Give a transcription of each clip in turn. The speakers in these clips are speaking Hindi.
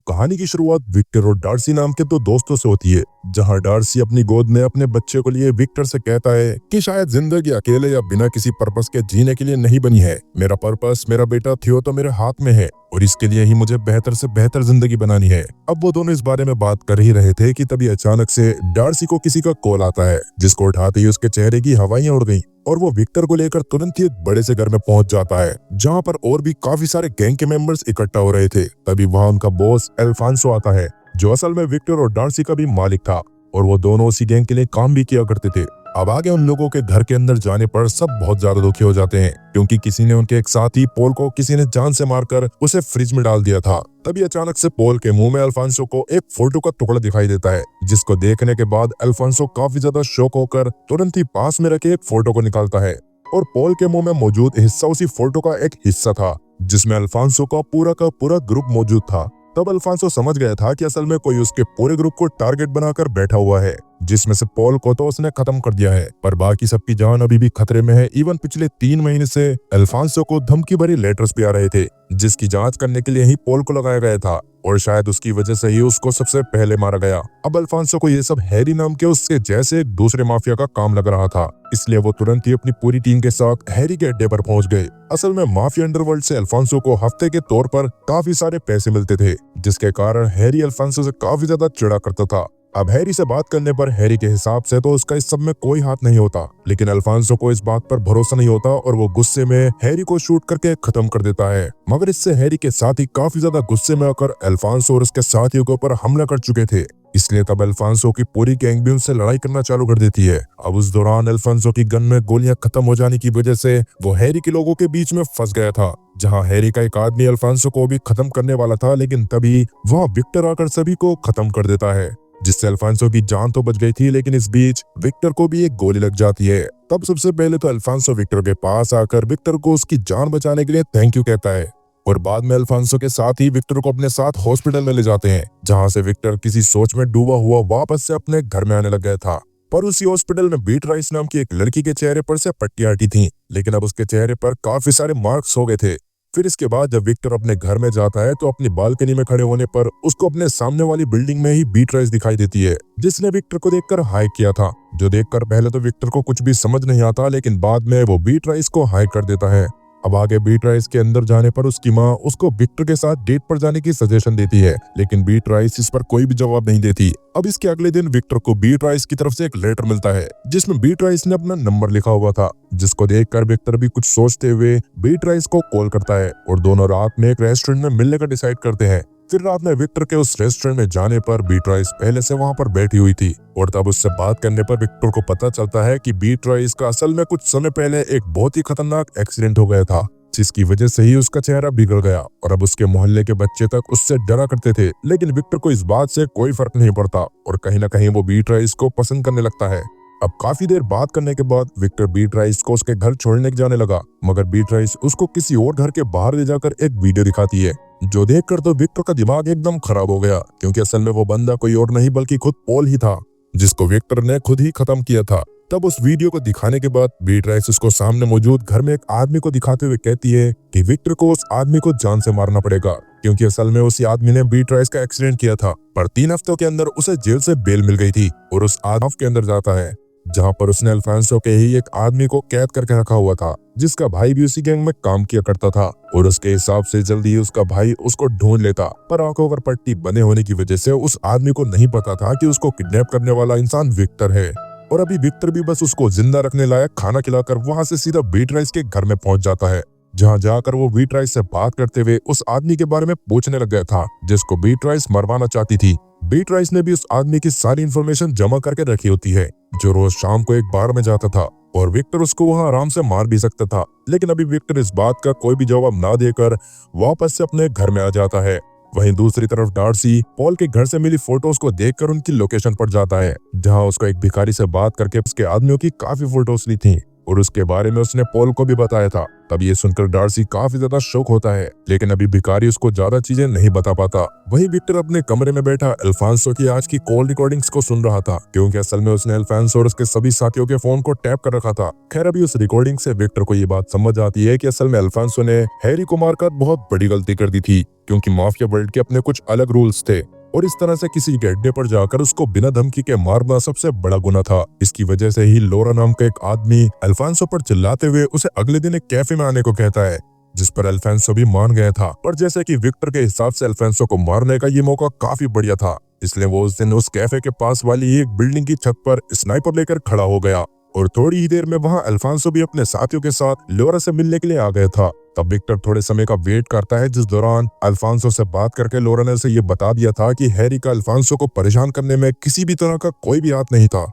कहानी की शुरुआत विक्टर और डार्सी नाम के दो दोस्तों से होती है, जहां डार्सी अपनी गोद में अपने बच्चे को लिए विक्टर से कहता है कि शायद जिंदगी अकेले या बिना किसी पर्पस के जीने के लिए नहीं बनी है। मेरा पर्पस मेरा बेटा थियो तो मेरे हाथ में है और इसके लिए ही मुझे बेहतर से बेहतर जिंदगी बनानी है। अब वो दोनों इस बारे में बात कर ही रहे थे कि तभी अचानक से डार्सी को किसी का कॉल आता है, जिसको उठाते ही उसके चेहरे की हवाइयां उड़ गईं और वो विक्टर को लेकर तुरंत ही एक बड़े से घर में पहुंच जाता है, जहां पर और भी काफी सारे गैंग के मेंबर्स इकट्ठा हो रहे थे। तभी वहां उनका बॉस अल्फांसो आता है, जो असल में विक्टर और डार्सी का भी मालिक था और वो दोनों उसी गैंग के लिए काम भी किया करते थे। अब आगे उन लोगों के घर के अंदर जाने पर सब बहुत ज्यादा दुखी हो जाते हैं, क्योंकि किसी ने उनके एक साथी पोल को किसी ने जान से मारकर उसे फ्रिज में डाल दिया था। तभी अचानक से पोल के मुंह में अल्फांसो को एक फोटो का टुकड़ा दिखाई देता है, जिसको देखने के बाद अल्फांसो काफी ज्यादा शॉक होकर तुरंत ही पास में रखे एक फोटो को निकालता है और पोल के मुंह में मौजूद हिस्सा उसी फोटो का एक हिस्सा था, जिसमें अल्फांसो का पूरा ग्रुप मौजूद था। तब अल्फांसो समझ गया था कि असल में कोई उसके पूरे ग्रुप को टारगेट बनाकर बैठा हुआ है, जिसमें से पोल को तो उसने खत्म कर दिया है, पर बाकी सबकी जान अभी भी खतरे में है। इवन पिछले 3 महीने से अल्फांसो को धमकी भरी लेटर्स भी आ रहे थे, जिसकी जांच करने के लिए ही पोल को लगाया गया था और शायद उसकी वजह से ही उसको सबसे पहले मारा गया। अब अल्फांसो को ये सब हैरी नाम के उसके जैसे एक दूसरे माफिया का काम लग रहा था, इसलिए वो तुरंत ही अपनी पूरी टीम के साथ हैरी के अड्डे पर पहुंच गए। असल में माफिया अंडरवर्ल्ड से अल्फांसो को हफ्ते के तौर पर काफी सारे पैसे मिलते थे, जिसके कारण हैरी अल्फांसो से काफी ज्यादा चिढ़ा करता था। अब हैरी से बात करने पर हैरी के हिसाब से तो उसका इस सब में कोई हाथ नहीं होता, लेकिन अल्फांसो को इस बात पर भरोसा नहीं होता और वो गुस्से में हैरी को शूट करके खत्म कर देता है। मगर इससे हैरी के साथी काफी ज्यादा गुस्से में आकर अल्फांसो और उसके साथियों के ऊपर हमला कर चुके थे, इसलिए तब अल्फांसो की पूरी गैंग भी उनसे लड़ाई करना चालू कर देती है। अब उस दौरान अल्फांसो की गन में गोलियां खत्म हो जाने की वजह से वो हैरी के लोगों के बीच में फंस गया था, जहां हैरी का एक आदमी अल्फांसो को भी खत्म करने वाला था, लेकिन तभी वहां विक्टर आकर सभी को खत्म कर देता है, जिससे अल्फांसो की जान तो बच गई थी, लेकिन इस बीच विक्टर को भी एक गोली लग जाती है। तब सबसे पहले तो अल्फांसो विक्टर के पास आकर विक्टर को उसकी जान बचाने के लिए थैंक यू कहता है और बाद में अल्फांसो के साथ ही विक्टर को अपने साथ हॉस्पिटल में ले जाते हैं, जहां से विक्टर किसी सोच में डूबा हुआ वापस से अपने घर में आने लग गया था। पर उसी हॉस्पिटल में बीट्राइस नाम की एक लड़की के चेहरे पर से पट्टियां हटी थी, लेकिन अब उसके चेहरे पर काफी सारे मार्क्स हो गए थे। फिर इसके बाद जब विक्टर अपने घर में जाता है तो अपनी बालकनी में खड़े होने पर उसको अपने सामने वाली बिल्डिंग में ही बीट्राइस दिखाई देती है, जिसने विक्टर को देखकर हाय किया था, जो देखकर पहले तो विक्टर को कुछ भी समझ नहीं आता, लेकिन बाद में वो बीट्राइस को हाय कर देता है। अब आगे बीट्राइस के अंदर जाने पर उसकी माँ उसको विक्टर के साथ डेट पर जाने की सजेशन देती है, लेकिन बीट्राइस इस पर कोई भी जवाब नहीं देती। अब इसके अगले दिन विक्टर को बीट्राइस की तरफ से एक लेटर मिलता है, जिसमें बीट्राइस ने अपना नंबर लिखा हुआ था, जिसको देखकर विक्टर भी कुछ सोचते हुए बीट्राइस को कॉल करता है और दोनों रात में एक रेस्टोरेंट में मिलने का डिसाइड करते हैं। फिर रात में विक्टर के उस रेस्टोरेंट में जाने पर बीट्राइस पहले से वहां पर बैठी हुई थी और तब उससे बात करने पर विक्टर को पता चलता है कि बीट्राइस का असल में कुछ समय पहले एक बहुत ही खतरनाक एक्सीडेंट हो गया था, जिसकी वजह से ही उसका चेहरा बिगड़ गया और अब उसके मोहल्ले के बच्चे तक उससे डरा करते थे। लेकिन विक्टर को इस बात से कोई फर्क नहीं पड़ता और कहीं ना कहीं वो बीट्राइस को पसंद करने लगता है। अब काफी देर बात करने के बाद विक्टर बीट्राइस को उसके घर छोड़ने जाने लगा, मगर बीट्राइस उसको किसी और घर के बाहर ले जाकर एक वीडियो दिखाती है, जो देखकर तो विक्टर का दिमाग एकदम खराब हो गया, क्योंकि असल में वो बंदा कोई और नहीं बल्कि खुद पोल ही था, जिसको विक्टर ने खुद ही खत्म किया था। तब उस वीडियो को दिखाने के बाद बीट्राइस उसको सामने मौजूद घर में एक आदमी को दिखाते हुए कहती है कि विक्टर को उस आदमी को जान से मारना पड़ेगा, क्योंकि असल में उसी आदमी ने बीट्राइस का एक्सीडेंट किया था, पर 3 हफ्तों के अंदर उसे जेल से बेल मिल गई थी और उस आदमी के अंदर जाता है, जहां पर उसने अल्फांसो के ही एक आदमी को कैद करके रखा हुआ था, जिसका भाई भी उसी गैंग में काम किया करता था और उसके हिसाब से जल्दी ही उसका भाई उसको ढूंढ लेता, पर आंखों पर पट्टी बने होने की वजह से उस आदमी को नहीं पता था कि उसको किडनैप करने वाला इंसान विक्टर है। और अभी विक्टर भी बस उसको जिंदा रखने लायक खाना खिलाकर वहां से सीधा बीट्राइस के घर में पहुंच जाता है, जहां जाकर वो बीट्राइस से बात करते हुए उस आदमी के बारे में पूछने लग गया था, जिसको बीट्राइस मरवाना चाहती थी। बीट्राइस ने भी उस आदमी की सारी इंफॉर्मेशन जमा करके रखी होती है, जो रोज शाम को एक बार में जाता था और विक्टर उसको वहां आराम से मार भी सकता था, लेकिन अभी विक्टर इस बात का कोई भी जवाब ना देकर वापस से अपने घर में आ जाता है। वहीं दूसरी तरफ डार्सी पॉल के घर से मिली फोटोज को देखकर उनकी लोकेशन पर जाता है, जहां उसको एक भिखारी से बात करके उसके आदमियों की काफी फोटोज ली थी और उसके बारे में उसने पॉल को भी बताया था। तब ये सुनकर डार्सी काफी ज्यादा शौक होता है, लेकिन अभी भिखारी उसको ज्यादा चीजें नहीं बता पाता। वहीं विक्टर अपने कमरे में बैठा अल्फांसो की आज की कॉल रिकॉर्डिंग्स को सुन रहा था, क्योंकि असल में उसने अल्फांसो और उसके सभी साथियों के फोन को टैप कर रखा था। खैर अभी उस रिकॉर्डिंग से विक्टर को ये बात समझ आती है कि असल में अल्फांसो ने हैरी को मारकर बहुत बड़ी गलती कर दी थी, क्योंकि माफिया वर्ल्ड के अपने कुछ अलग रूल्स थे और इस तरह से किसी के अड्डे पर जाकर उसको बिना धमकी के मारना सबसे बड़ा गुनाह था। इसकी वजह से ही लोरा नाम का एक आदमी अल्फांसो पर चिल्लाते हुए उसे अगले दिन एक कैफे में आने को कहता है, जिस पर अल्फांसो भी मान गया था। पर जैसे कि विक्टर के हिसाब से अल्फांसो को मारने का ये मौका काफी बढ़िया था, इसलिए वो उस दिन उस कैफे के पास वाली एक बिल्डिंग की छत पर स्नाइपर लेकर खड़ा हो गया और थोड़ी ही देर में वहां अल्फांसो भी अपने साथियों के साथ लोरा से मिलने के लिए आ गया था। तब विक्टर थोड़े समय का वेट करता है, जिस दौरान अल्फांसो से बात करके लोरा ने उसे ये बता दिया था कि हैरी का अल्फांसो को परेशान करने में किसी भी तरह का कोई भी हाथ नहीं था।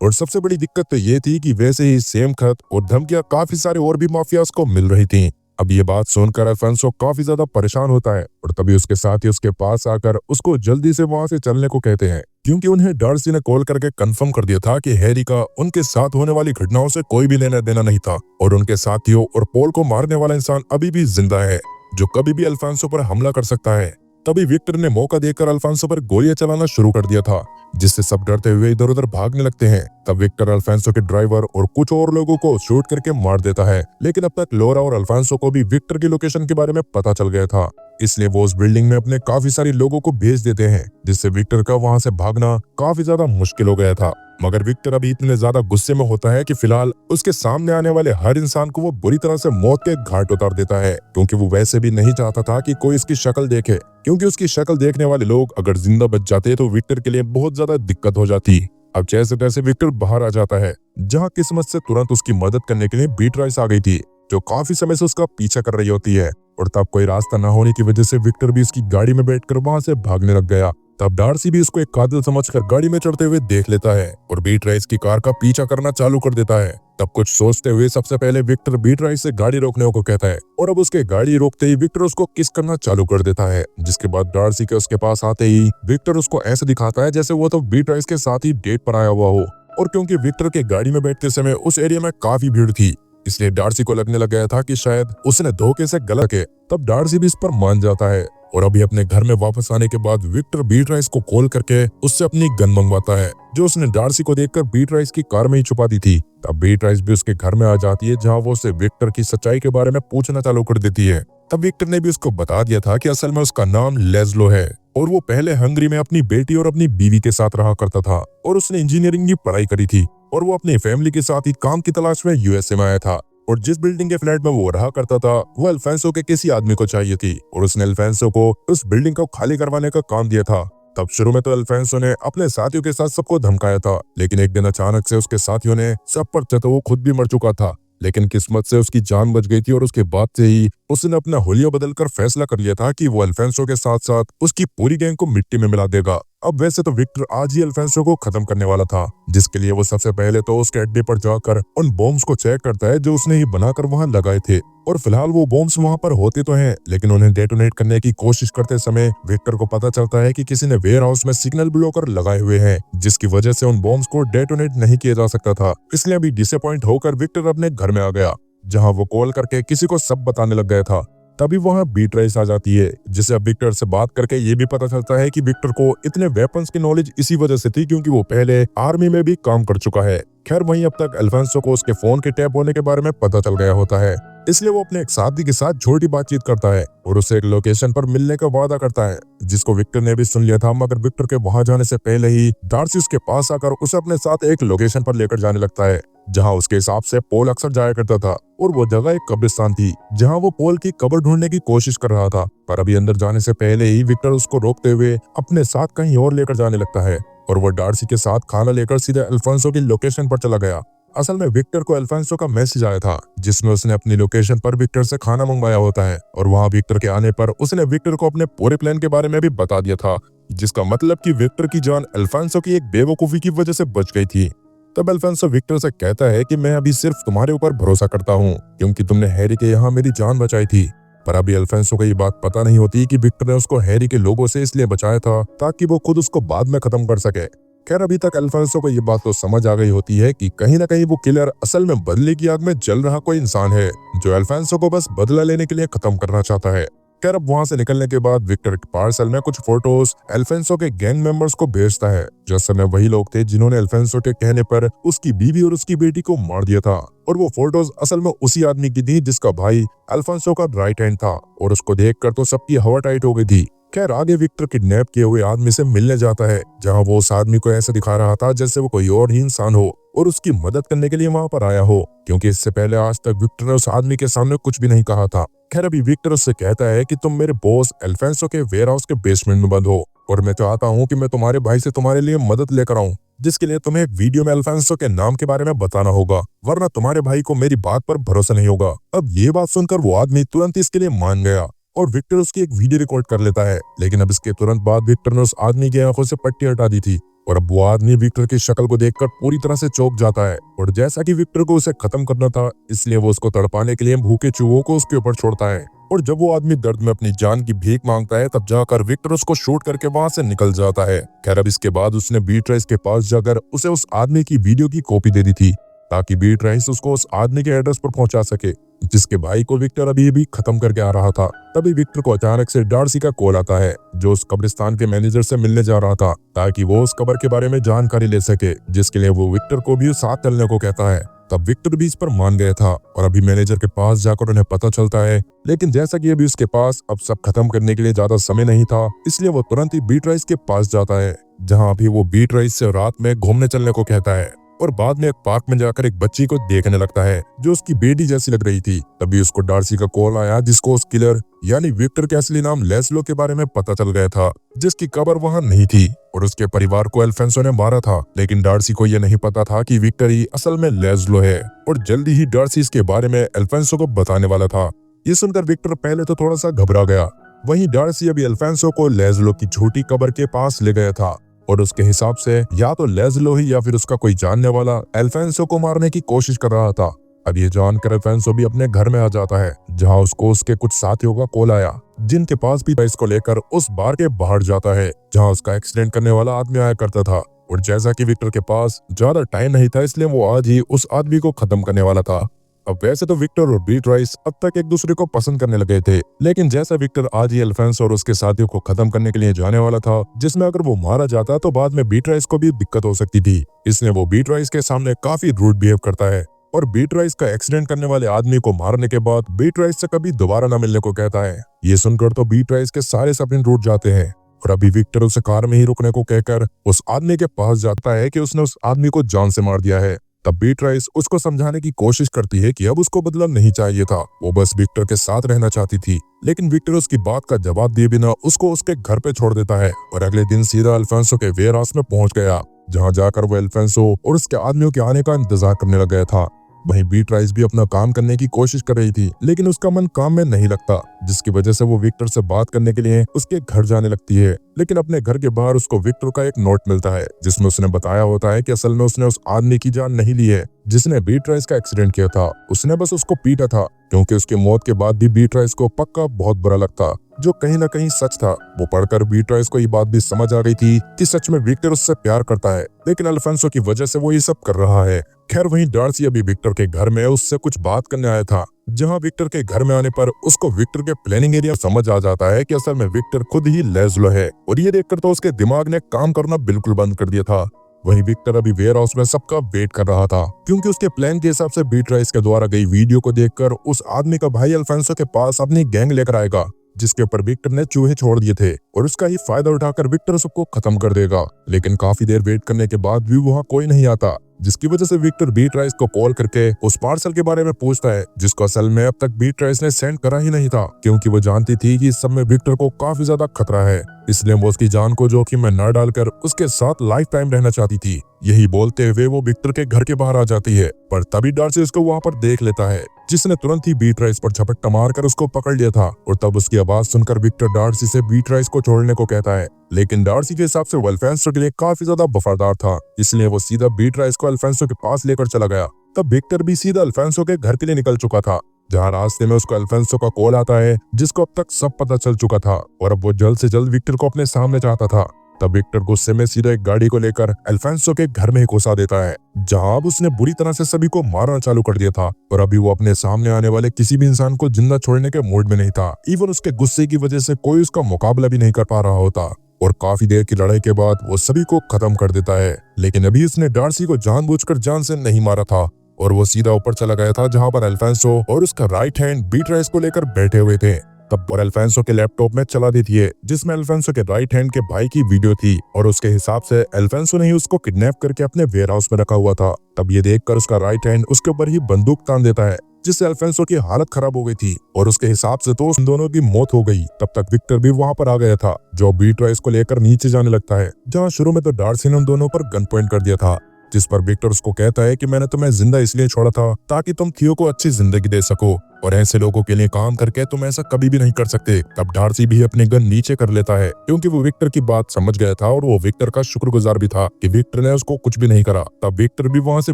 और सबसे बड़ी दिक्कत तो ये थी कि वैसे ही सेम खत और धमकियां काफी सारे और भी माफियाज को मिल रही थी। अब ये बात सुनकर अल्फांसो काफी ज्यादा परेशान होता है और तभी उसके साथी उसके पास आकर उसको जल्दी से वहां से चलने को कहते हैं, क्योंकि उन्हें डार्सी ने कॉल करके कंफर्म कर दिया था कि हैरी का उनके साथ होने वाली घटनाओं से कोई भी लेना देना नहीं था और उनके साथियों और पॉल को मारने वाला इंसान अभी भी जिंदा है, जो कभी भी अल्फांसो पर हमला कर सकता है। तभी विक्टर ने मौका देकर अल्फांसो पर गोलियां चलाना शुरू कर दिया था, जिससे सब डरते हुए इधर उधर भागने लगते हैं। तब विक्टर अल्फांसो के ड्राइवर और कुछ और लोगों को शूट करके मार देता है, लेकिन अब तक लोरा और अल्फांसो को भी विक्टर की लोकेशन के बारे में पता चल गया था, इसलिए वो उस बिल्डिंग में अपने काफी सारे लोगों को भेज देते हैं, जिससे विक्टर का वहां से भागना काफी ज्यादा मुश्किल हो गया था। मगर विक्टर अभी इतने ज्यादा गुस्से में होता है कि फिलहाल उसके सामने आने वाले हर इंसान को वो बुरी तरह से मौत के घाट उतार देता है, क्योंकि वो वैसे भी नहीं चाहता था कि कोई इसकी शक्ल देखे, क्योंकि उसकी शक्ल देखने वाले लोग अगर जिंदा बच जाते तो विक्टर के लिए बहुत ज्यादा दिक्कत हो जाती। अब जैसे तैसे विक्टर बाहर आ जाता है, जहाँ किस्मत से तुरंत उसकी मदद करने के लिए बीट्राइस आ गई थी, जो काफी समय से उसका पीछा कर रही होती है। और तब कोई रास्ता न होने की वजह से विक्टर भी इसकी गाड़ी में बैठकर वहां से भागने लग गया। तब डार्सी भी उसको एक कातिल समझकर गाड़ी में चढ़ते हुए देख लेता है और बीट्राइस की कार का पीछा करना चालू कर देता है। तब कुछ सोचते हुए सबसे पहले विक्टर बीट्राइस से गाड़ी रोकने को कहता है और अब उसके गाड़ी रोकते ही विक्टर उसको किस करना चालू कर देता है, जिसके बाद डार्सी के उसके पास आते ही विक्टर उसको ऐसे दिखाता है जैसे वो तो बीट्राइस के साथ ही डेट पर आया हुआ हो। और क्योंकि विक्टर के गाड़ी में बैठते समय उस एरिया में काफी भीड़ थी, इसलिए डार्सी को लगने लग गया था कि शायद उसने धोखे से गलत किया। तब डार्सी भी इस पर मान जाता है और अभी अपने घर में वापस आने के बाद विक्टर बीट्राइस को कॉल करके उससे अपनी गन मंगवाता है, जो उसने डार्सी को देखकर बीट्राइस की कार में ही छुपा दी थी। तब बीट्राइस भी उसके घर में आ जाती है, जहां वो उसे विक्टर की सच्चाई के बारे में पूछना चालू कर देती है। तब विक्टर ने भी उसको बता दिया था कि असल में उसका नाम लेज़लो है और वो पहले हंगरी में अपनी बेटी और अपनी बीवी के साथ रहा करता था और उसने इंजीनियरिंग की पढ़ाई करी थी और वो अपनी फैमिली के साथ ही काम की तलाश में यूएसए में आया था। और जिस बिल्डिंग के फ्लैट में वो रहा करता था वो अल्फांसो के किसी आदमी को चाहिए थी और उसने अल्फांसो को उस बिल्डिंग को खाली करवाने का काम दिया था। तब शुरू में तो अल्फांसो ने अपने साथियों के साथ सबको धमकाया था, लेकिन एक दिन अचानक से उसके साथियों ने सब पर तो वो खुद भी मर चुका था, लेकिन किस्मत से उसकी जान बच गई थी और उसके बाद से ही उसने अपना हुलिया बदलकर फैसला कर लिया था कि वो अल्फांसो के साथ साथ उसकी पूरी गैंग को मिट्टी में मिला देगा। अब वैसे तो विक्टर आज ही अल्फांसो को खत्म करने वाला था, जिसके लिए वो सबसे पहले तो उसके अड्डे पर जाकर उन बॉम्ब्स को चेक करता है जो उसने ही बनाकर वहां लगाए थे। और फिलहाल वो बॉम्ब्स वहां पर होते तो हैं, लेकिन उन्हें डेटोनेट करने की कोशिश करते समय विक्टर को पता चलता है कि किसी ने वेयर हाउस में सिग्नल ब्लोकर लगाए हुए हैं, जिसकी वजह से उन बॉम्ब्स को डेटोनेट नहीं किया जा सकता था। इसलिए अभी डिसअपॉइंट होकर विक्टर अपने घर में आ गया, जहाँ वो कॉल करके किसी को सब बताने लग गया था। तभी वहां बीट्राइस आ जाती है, जिसे अब विक्टर से बात करके ये भी पता चलता है कि विक्टर को इतने वेपन्स की नॉलेज इसी वजह से थी क्योंकि वो पहले आर्मी में भी काम कर चुका है। खैर वहीं अब तक अल्फांसो को उसके फोन के टैप होने के बारे में पता चल गया होता है, इसलिए वो अपने एक साथी के साथ छोटी बातचीत करता है और उससे एक लोकेशन पर मिलने का वादा करता है, जिसको विक्टर ने भी सुन लिया था। मगर विक्टर के वहां जाने से पहले ही डार्सी उसके पास आकर उसे अपने साथ एक लोकेशन पर लेकर जाने लगता है, जहां उसके हिसाब से पॉल अक्सर जाया करता था। और वो जगह एक कब्रिस्तान थी, जहां वो पॉल की कब्र ढूंढने की कोशिश कर रहा था। पर अभी अंदर जाने से पहले ही विक्टर उसको रोकते हुए अपने साथ कहीं और लेकर जाने लगता है और वो डार्सी के साथ खाना लेकर सीधे अल्फांसो की लोकेशन पर चला गया। असल में विक्टर को अल्फांसो का मैसेज आया था, जिसमें उसने अपनी लोकेशन पर विक्टर से खाना मंगवाया होता है और वहां विक्टर के आने पर उसने विक्टर को अपने पूरे प्लान के बारे में भी बता दिया था, जिसका मतलब कि विक्टर की जान अल्फांसो की एक बेवकूफी की वजह से बच गई थी। तब अल्फांसो विक्टर से कहता है कि मैं अभी सिर्फ तुम्हारे ऊपर भरोसा करता हूँ, क्योंकि तुमने हैरी के यहाँ मेरी जान बचाई थी। पर अभी अल्फांसो को ये बात पता नहीं होती कि विक्टर ने उसको हैरी के लोगों से इसलिए बचाया था ताकि वो खुद उसको बाद में खत्म कर सके। खैर अभी तक अल्फांसो को ये बात तो समझ आ गई होती है कि कहीं ना कहीं वो किलर असल में बदले की आग में जल रहा कोई इंसान है जो अल्फांसो को बस बदला लेने के लिए खत्म करना चाहता है। खैर अब वहां से निकलने के बाद विक्टर एक पार्सल में कुछ फोटोज अल्फांसो के गैंग मेंबर्स को भेजता है जो असल में वही लोग थे जिन्होंने अल्फांसो के कहने पर उसकी बीवी और उसकी बेटी को मार दिया था। और वो फोटोज असल में उसी आदमी की थी जिसका भाई अल्फांसो का राइट हैंड था और उसको देखकर तो सबकी हवा टाइट हो गई थी। खैर आगे विक्टर किडनैप किए हुए आदमी से मिलने जाता है जहां वो उस आदमी को ऐसा दिखा रहा था जैसे वो कोई और ही इंसान हो और उसकी मदद करने के लिए वहां पर आया हो, क्योंकि इससे पहले आज तक विक्टर ने उस आदमी के सामने कुछ भी नहीं कहा था। खैर अभी विक्टर उससे कहता है कि तुम मेरे बॉस अल्फांसो के वेयर हाउस के बेसमेंट में बंद हो और मैं चाहता हूँ कि मैं तुम्हारे भाई से तुम्हारे लिए मदद लेकर आऊँ, जिसके लिए तुम्हें एक वीडियो में अल्फांसो के नाम के बारे में बताना होगा, वरना तुम्हारे भाई को मेरी बात पर भरोसा नहीं होगा। अब ये बात सुनकर वो आदमी तुरंत इसके लिए मान गया और विक्टर उसकी एक वीडियो रिकॉर्ड कर लेता है। लेकिन अब इसके तुरंत बाद विक्टर ने उस आदमी की आंखों से पट्टी हटा दी थी और अब वो आदमी विक्टर की शक्ल को देखकर पूरी तरह से चौंक जाता है और जैसा कि विक्टर को उसे खत्म करना था इसलिए वो उसको तड़पाने के लिए भूखे चूहों को उसके ऊपर छोड़ता है। और जब वो आदमी दर्द में अपनी जान की भीख मांगता है तब जाकर विक्टर उसको शूट करके वहां से निकल जाता है। खैर अब इसके बाद उसने बीट्राइस के पास जाकर उसे उस आदमी की वीडियो की कॉपी दे दी थी ताकि बीट्राइस उसको उस आदमी के एड्रेस पर पहुंचा सके जिसके भाई को विक्टर अभी भी खत्म करके आ रहा था। तभी विक्टर को अचानक से डार्सी का कॉल आता है जो उस कब्रिस्तान के मैनेजर से मिलने जा रहा था ताकि वो उस कब्र के बारे में जानकारी ले सके, जिसके लिए वो विक्टर को भी साथ चलने को कहता है। तब विक्टर भी इस पर मान गया था और अभी मैनेजर के पास जाकर उन्हें पता चलता है, लेकिन जैसा कि अभी उसके पास अब सब खत्म करने के लिए ज्यादा समय नहीं था इसलिए वो तुरंत ही बीट्राइस के पास जाता है जहाँ अभी वो बीट्राइस से रात में घूमने चलने को कहता है और बाद में एक पार्क में जाकर एक बच्ची को देखने लगता है जो उसकी बेटी जैसी लग रही थी। तभी उसको डार्सी का कॉल आया जिसको उस किलर यानी विक्टर के असली नाम लेस्लो के बारे में पता चल गया था, जिसकी कब्र वहां नहीं थी और उसके परिवार को अल्फांसो ने मारा था। लेकिन डार्सी को यह नहीं पता था कि विक्टर ही असल में लेस्लो है और जल्दी ही डार्सी इसके बारे में अल्फांसो को बताने वाला था। ये सुनकर विक्टर पहले तो थोड़ा सा घबरा गया। वहीं डार्सी अभी अल्फांसो को लेस्लो की छोटी कब्र के पास ले गया था और उसके हिसाब से या तो लेस्लो ही या फिर उसका कोई जानने वाला अल्फांसो को मारने की कोशिश कर रहा था। अब ये जानकर अल्फांसो भी अपने घर में आ जाता है जहां उसको उसके कुछ साथियों का कॉल आया जिनके पास भी इसको लेकर उस बार के बाहर जाता है जहां उसका एक्सीडेंट करने वाला आदमी आया करता था। और जैसा कि विक्टर के पास ज्यादा टाइम नहीं था इसलिए वो आज ही उस आदमी को खत्म करने वाला था। अब वैसे तो विक्टर और बीट्राइस अब तक एक दूसरे को पसंद करने लगे थे, लेकिन जैसा विक्टर आज ही अल्फांसो और उसके साथियों को खत्म करने के लिए जाने वाला था जिसमें अगर वो मारा जाता तो बाद में बीट्राइस को भी दिक्कत हो सकती थी, इसलिए वो बीट्राइस के सामने काफी रूड बिहेव करता है और बीट्राइस का एक्सीडेंट करने वाले आदमी को मारने के बाद बीट्राइस से कभी दोबारा न मिलने को कहता है। ये सुनकर तो बीट्राइस के सारे सपने टूट जाते हैं और अभी विक्टर उसे कार में ही रुकने को कहकर उस आदमी के पास जाता है कि उसने उस आदमी को जान से मार दिया है। तब बीट्राइस उसको समझाने की कोशिश करती है कि अब उसको बदला नहीं चाहिए था, वो बस विक्टर के साथ रहना चाहती थी। लेकिन विक्टर उसकी बात का जवाब दिए बिना उसको उसके घर पे छोड़ देता है और अगले दिन सीधा अल्फांसो के वेयर हाउस में पहुंच गया जहां जाकर वो अल्फांसो और उसके आदमियों के आने का इंतजार करने लग गया था। वहीं बीट्राइस भी अपना काम करने की कोशिश कर रही थी लेकिन उसका मन काम में नहीं लगता, जिसकी वजह से वो विक्टर से बात करने के लिए उसके घर जाने लगती है। लेकिन अपने घर के बाहर उसको विक्टर का एक नोट मिलता है जिसमें उसने बताया होता है कि असल में उसने उस आदमी की जान नहीं ली है जिसने बीट्राइस का एक्सीडेंट किया था, उसने बस उसको पीटा था क्योंकि उसकी मौत के बाद भी बीट्राइस को पक्का बहुत बुरा लगता, जो कहीं ना कहीं सच था। वो पढ़कर बीट्राइस को ये बात भी समझ आ गई थी कि सच में विक्टर उससे प्यार करता है, लेकिन अल्फांसो की वजह से वो ये सब कर रहा है। खैर वहीं डार्सी अभी विक्टर के घर में उससे कुछ बात करने आया था, जहां विक्टर के घर में आने पर उसको विक्टर के प्लानिंग एरिया समझ आ जाता है कि असल में विक्टर खुद ही लेस्लो है और ये देखकर तो उसके दिमाग ने काम करना बिल्कुल बंद कर दिया था। वहीं विक्टर अभी वेयर हाउस में सबका वेट कर रहा था क्योंकि उसके प्लान के हिसाब से बीट्राइस के द्वारा गई वीडियो को देखकर उस आदमी का भाई अल्फांसो के पास अपनी गैंग लेकर आएगा जिसके ऊपर विक्टर ने चूहे छोड़ दिए थे और उसका ही फायदा उठाकर विक्टर सबको खत्म कर देगा। लेकिन काफी देर वेट करने के बाद भी वहाँ कोई नहीं आता, जिसकी वजह से विक्टर बीट्राइस को कॉल करके उस पार्सल के बारे में पूछता है जिसको असल में अब तक बीट्राइस ने सेंड करा ही नहीं था, क्योंकि वो जानती थी कि इस सब में विक्टर को काफी ज्यादा खतरा है, इसलिए वो उसकी जान को जोखिम में न डालकर उसके साथ लाइफ टाइम रहना चाहती थी। यही बोलते हुए वो विक्टर के घर के बाहर आ जाती है, पर तभी डार्सी उसको वहाँ पर देख लेता है, जिसने तुरंत ही बीट्राइस पर झपट्टा मारकर उसको पकड़ लिया था। और तब उसकी आवाज सुनकर विक्टर डार्सी से बीट्राइस को छोड़ने को कहता है, लेकिन डार्सी के हिसाब से वो अल्फांसो के लिए काफी ज्यादा वफादार था, इसलिए वो सीधा बीट्राइस को अल्फांसो के पास लेकर चला गया। तब विक्टर भी सीधा अल्फांसो के घर के लिए निकल चुका था, जहाँ रास्ते में उसको अल्फांसो का कॉल आता है जिसको अब तक सब पता चल चुका था और अब वो जल्द से जल्द विक्टर को अपने सामने चाहता था। तब विक्टर गुस्से में सीधा एक गाड़ी को लेकर अल्फांसो के घर में ही घुसा देता है, जहां अब उसने बुरी तरह से सभी को मारना चालू कर दिया था और अभी वो अपने सामने आने वाले किसी भी इंसान को जिंदा छोड़ने के मूड में नहीं था। इवन उसके गुस्से की वजह से कोई उसका मुकाबला भी नहीं कर पा रहा होता और काफी देर की लड़ाई के बाद वो सभी को खत्म कर देता है। लेकिन अभी उसने डार्सी को जानबूझकर जान से नहीं मारा था और वो सीधा ऊपर चला गया था, जहां पर अल्फांसो और उसका राइट हैंड बीट्राइस को लेकर बैठे हुए थे। तब और अल्फांसो के लैपटॉप में चला देती है, जिसमें अल्फांसो के राइट हैंड के भाई की वीडियो थी और उसके हिसाब से अल्फांसो ने ही उसको किडनैप करके अपने वेयर हाउस में रखा हुआ था। तब ये देखकर उसका राइट हैंड उसके ऊपर ही बंदूक तान देता है, जिससे अल्फांसो की हालत खराब हो गई थी और उसके हिसाब से तो उन दोनों की मौत हो गई। तब तक विक्टर भी वहां पर आ गया था, जो बीट्राइस को लेकर नीचे जाने लगता है, जहां शुरू में तो डार्सी ने उन दोनों पर गन पॉइंट कर दिया था, जिस पर विक्टर उसको कहता है कि मैंने तुम्हें जिंदा इसलिए छोड़ा था ताकि तुम थियो को अच्छी जिंदगी दे सको और ऐसे लोगों के लिए काम करके तुम ऐसा कभी भी नहीं कर सकते। तब डार्सी भी अपने गन नीचे कर लेता है, क्योंकि वो विक्टर की बात समझ गया था और वो विक्टर का शुक्रगुजार भी था कि विक्टर ने उसको कुछ भी नहीं करा। तब विक्टर भी वहां से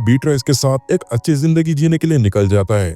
बीट्राइस के साथ एक अच्छी जिंदगी जीने के लिए निकल जाता है।